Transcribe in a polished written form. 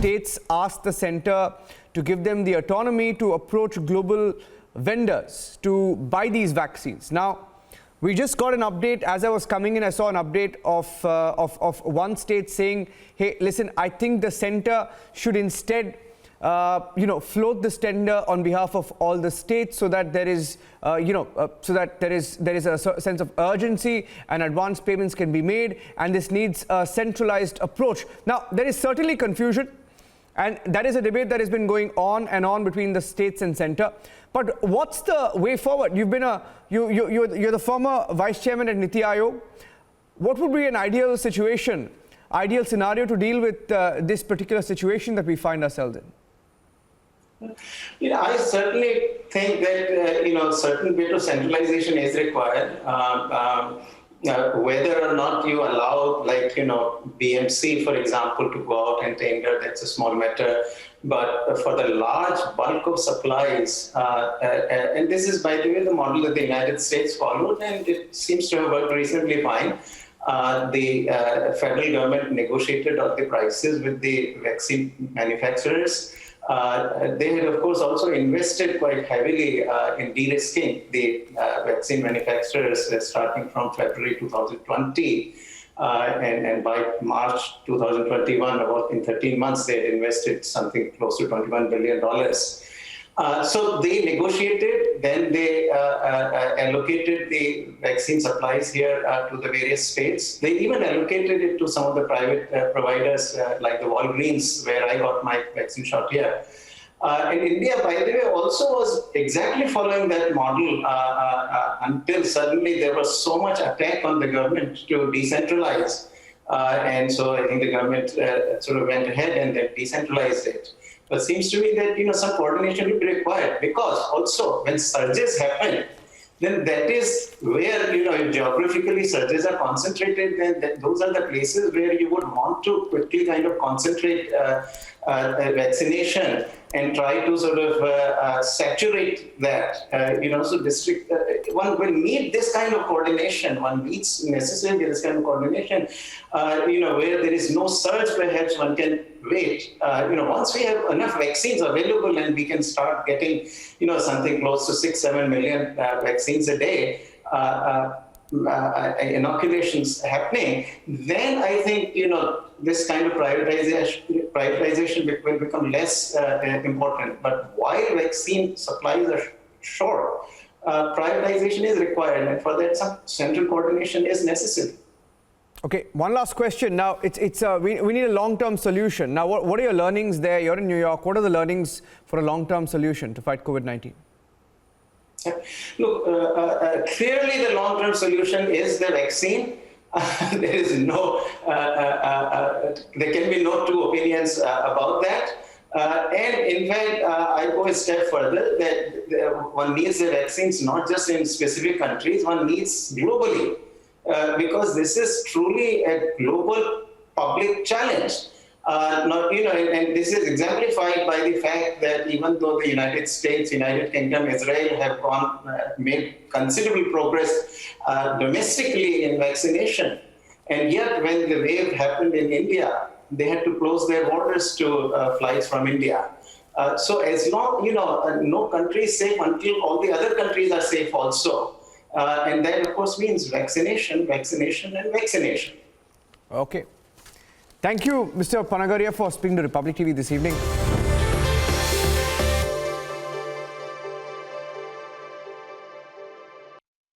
states asked the center to give them the autonomy to approach global vendors to buy these vaccines. Now, we just got an update. As I was coming in, I saw an update of one state saying, hey, listen, I think the center should instead float this tender on behalf of all the states so that there is, there is a sense of urgency and advance payments can be made, and this needs a centralized approach. Now, there is certainly confusion, and that is a debate that has been going on and on between the states and center. But what's the way forward? You've been you're the former vice chairman at Niti Aayog. What would be an ideal situation, ideal scenario to deal with this particular situation that we find ourselves in? I certainly think that certain bit of centralization is required. Whether or not you allow, BMC, for example, to go out and tender, that's a small matter. But for the large bulk of supplies, and this is, by the way, the model that the United States followed, and it seems to have worked reasonably fine. The federal government negotiated all the prices with the vaccine manufacturers. They had, of course, also invested quite heavily in de-risking the vaccine manufacturers starting from February 2020. And by March 2021, about in 13 months, they had invested something close to $21 billion. So they negotiated, then they allocated the vaccine supplies here to the various states. They even allocated it to some of the private providers like the Walgreens, where I got my vaccine shot here. And India, by the way, also was exactly following that model until suddenly there was so much attack on the government to decentralize. And so I think the government sort of went ahead and then decentralized it. But it seems to me that some coordination will be required, because also when surges happen, then that is where if geographically surges are concentrated, then those are the places where you would want to quickly kind of concentrate vaccination and try to sort of saturate that. So district one will need this kind of coordination. One needs necessarily this kind of coordination. Where there is no surge, perhaps one can wait. Once we have enough vaccines available and we can start getting, something close to 6-7 million vaccines a day, inoculations happening, then I think, this kind of privatization will become less important. But while vaccine supplies are short, privatization is required, and for that some central coordination is necessary. Okay, one last question. Now, we need a long-term solution. Now, what are your learnings there? You're in New York. What are the learnings for a long-term solution to fight COVID-19? Look, clearly the long-term solution is the vaccine. There is no, there can be no two opinions about that. And in fact, I go a step further that one needs the vaccines not just in specific countries, one needs globally. Because this is truly a global public challenge. And this is exemplified by the fact that even though the United States, United Kingdom, Israel have made considerable progress domestically in vaccination, and yet when the wave happened in India, they had to close their borders to flights from India. So as long, no country is safe until all the other countries are safe also. And that, of course, means vaccination, vaccination, and vaccination. Okay. Thank you, Mr. Panagariya, for speaking to Republic TV this evening.